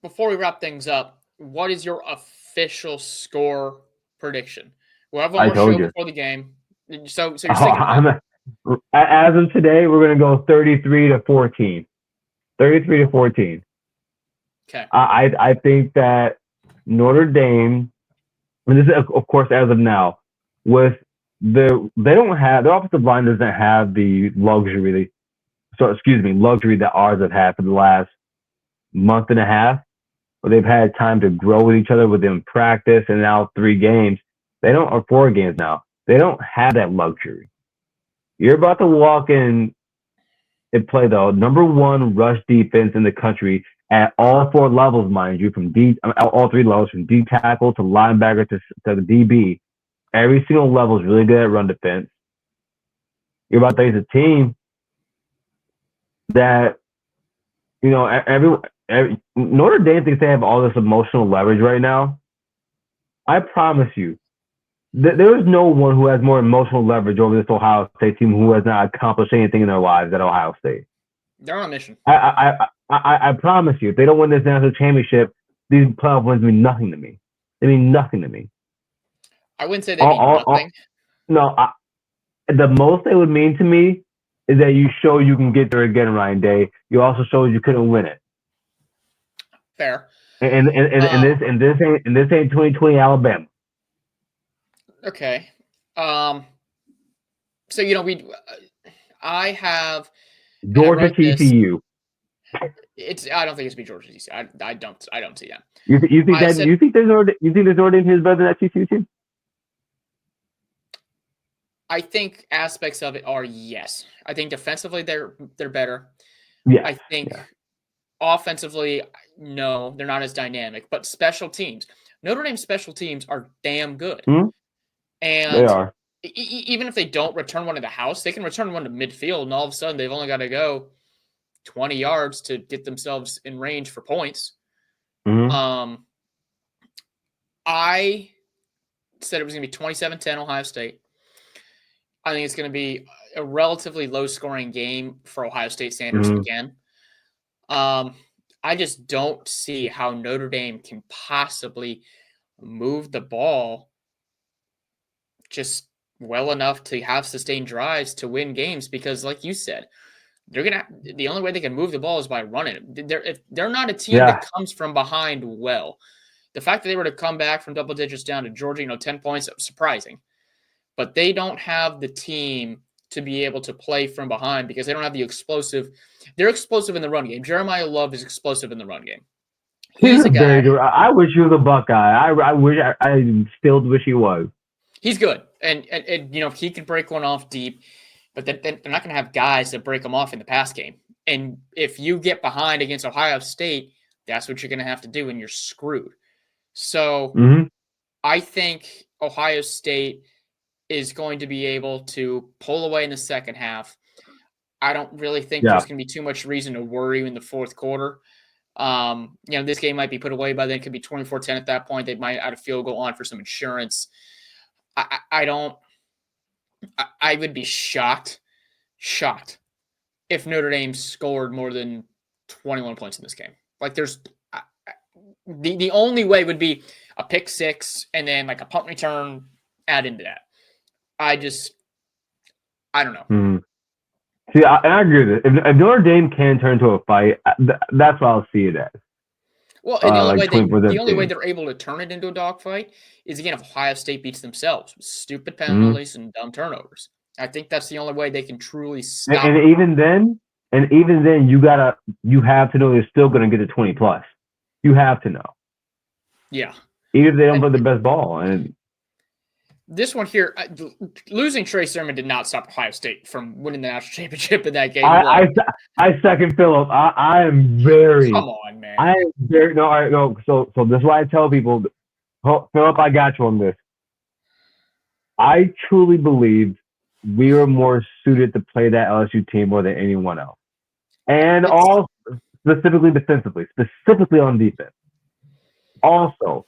before we wrap things up, what is your official score prediction? We'll have one I more told show you. before the game. So Oh, you're sticking with that? as of today, we're going to go 33-14. 33-14. Okay. I think that Notre Dame, and this is of course as of now, with they don't have their offensive line doesn't have the luxury that ours have had for the last month and a half, where they've had time to grow with each other within practice and now 3 games. They don't or 4 games now. They don't have that luxury. You're about to walk in and play the number one rush defense in the country at all 4 levels, mind you, all 3 levels, from D tackle to linebacker to the DB. Every single level is really good at run defense. You're about to face a team that, every Notre Dame thinks they have all this emotional leverage right now. I promise you, there is no one who has more emotional leverage over this Ohio State team who has not accomplished anything in their lives at Ohio State. They're on a mission. I promise you, if they don't win this national championship, these playoff wins mean nothing to me. They mean nothing to me. I wouldn't say they mean nothing. No, the most they would mean to me is that you show you can get there again, Ryan Day. You also showed you couldn't win it. Fair. And this ain't 2020 Alabama. Okay. So I have Georgia TCU. I don't think it's be Georgia TCU. I don't see that. You think there's Notre Dame is better than that TCU team? I think aspects of it are yes. I think defensively they're better. Yeah. I think offensively, no, they're not as dynamic. But special teams, Notre Dame's special teams are damn good. Mm-hmm. And they are. Even if they don't return one to the house, they can return one to midfield, and all of a sudden they've only got to go 20 yards to get themselves in range for points. Mm-hmm. I said it was going to be 27-10 Ohio State. I think it's going to be a relatively low-scoring game for Ohio State standards again. I just don't see how Notre Dame can possibly move the ball just well enough to have sustained drives to win games, because, like you said, the only way they can move the ball is by running it. They're not a team that comes from behind well. The fact that they were to come back from double digits down to Georgia, 10 points, surprising. But they don't have the team to be able to play from behind because they don't have the explosive. They're explosive in the run game. Jeremiah Love is explosive in the run game. He's a guy. I wish he was a Buckeye. I still wish he was. He's good. And he can break one off deep, but they're not going to have guys that break them off in the pass game. And if you get behind against Ohio State, that's what you're going to have to do, and you're screwed. So I think Ohio State is going to be able to pull away in the second half. I don't really think there's going to be too much reason to worry in the fourth quarter. This game might be put away by then. It could be 24-10 at that point. They might add a field goal on for some insurance. I would be shocked if Notre Dame scored more than 21 points in this game. Like, there's the only way would be a pick six and then like a punt return add into that. I don't know. Mm-hmm. See, I agree with it. If Notre Dame can turn into a fight, that's what I'll see it as. Well, and the only way they're able to turn it into a dogfight is, again, if Ohio State beats themselves with stupid penalties and dumb turnovers. I think that's the only way they can truly stop. And even then, you have to know they're still going to get to 20 plus. You have to know. Yeah. Even if they don't play the best ball. And this one here, losing Trey Sermon did not stop Ohio State from winning the national championship in that game. I second Philip. I am very. Come on, man. I am very. No, all right, no. So this is why I tell people, Philip, I got you on this. I truly believe we are more suited to play that LSU team more than anyone else, and all specifically on defense. Also,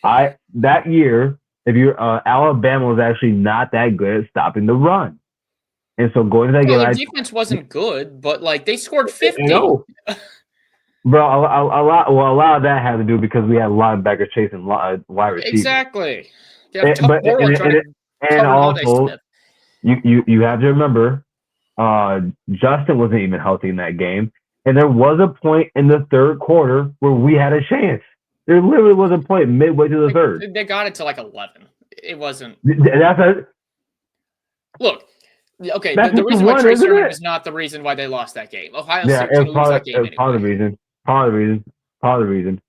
that year. If Alabama was actually not that good at stopping the run, and so going to that game, their defense wasn't good, but like they scored 50. Bro, a lot of that had to do because we had linebackers chasing wide receivers. Exactly. You have Tuck But Borland trying to and cover Holiday also Smith. you have to remember, Justin wasn't even healthy in that game, and there was a point in the third quarter where we had a chance. There literally was a point midway through the third. They got it to like 11. It wasn't. That's Look, okay, that's the what you reason why want, Trey isn't Sermon it? was not the reason why they lost that game. Ohio Yeah, State was going to lose that it game was part of the anyway. reason. Part of the reason. Part of the reason.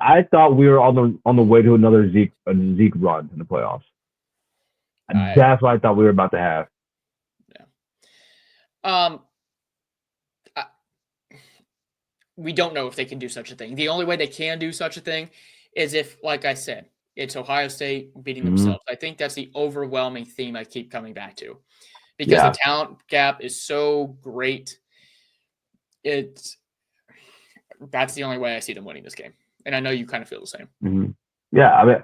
I thought we were on the way to another Zeke run in the playoffs. That's what I thought we were about to have. Yeah. We don't know if they can do such a thing. The only way they can do such a thing is if, like I said, it's Ohio State beating themselves. I think that's the overwhelming theme I keep coming back to because the talent gap is so great. That's the only way I see them winning this game, and I know you kind of feel the same. Mm-hmm. Yeah, I mean,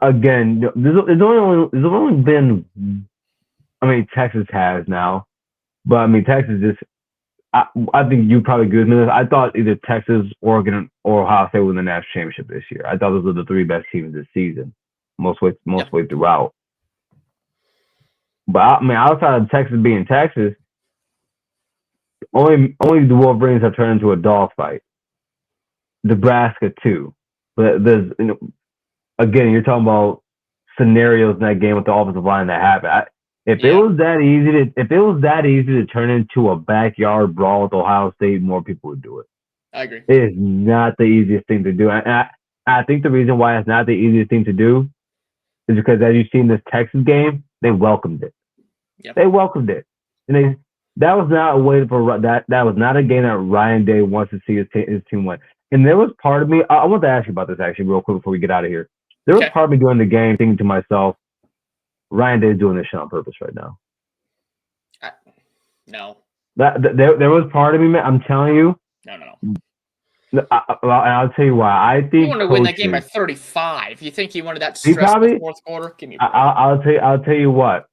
again, there's only been, I mean, Texas has now, but I mean, Texas just. I think you probably agree with me. I thought either Texas, Oregon, or Ohio State win the national championship this year. I thought those were the three best teams this season, most way throughout. But I mean, outside of Texas being Texas, only the Wolverines have turned into a dogfight. Nebraska too, but there's again, you're talking about scenarios in that game with the offensive line that happened. If it was that easy to turn into a backyard brawl with Ohio State, more people would do it. I agree. It is not the easiest thing to do. And I think the reason why it's not the easiest thing to do is because, as you've seen this Texas game, they welcomed it. Yep. They welcomed it. And that was not a way for that was not a game that Ryan Day wants to see his team win. And there was part of me, I want to ask you about this actually real quick before we get out of here. There was part of me during the game thinking to myself, Ryan Day is doing this shit on purpose right now. No. There was part of me, man. I'm telling you. No. I'll tell you why. I think he wanted to win that game by 35. You think he wanted that stress in the fourth quarter? Give me. I'll tell you what.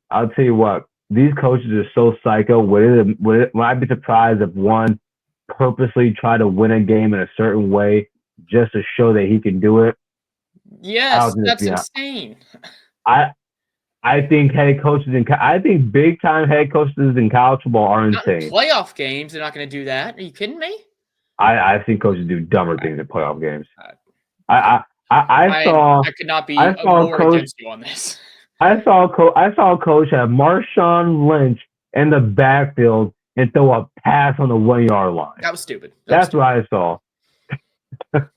These coaches are so psycho. Would I be surprised if one purposely try to win a game in a certain way just to show that he can do it? Yes, that's insane. I think big time head coaches in college football are insane. In playoff games, they're not going to do that. Are you kidding me? I think coaches do dumber things in playoff games. I could not be more against you on this. I saw a coach have Marshawn Lynch in the backfield and throw a pass on the 1 yard line. That was stupid. That's what I saw.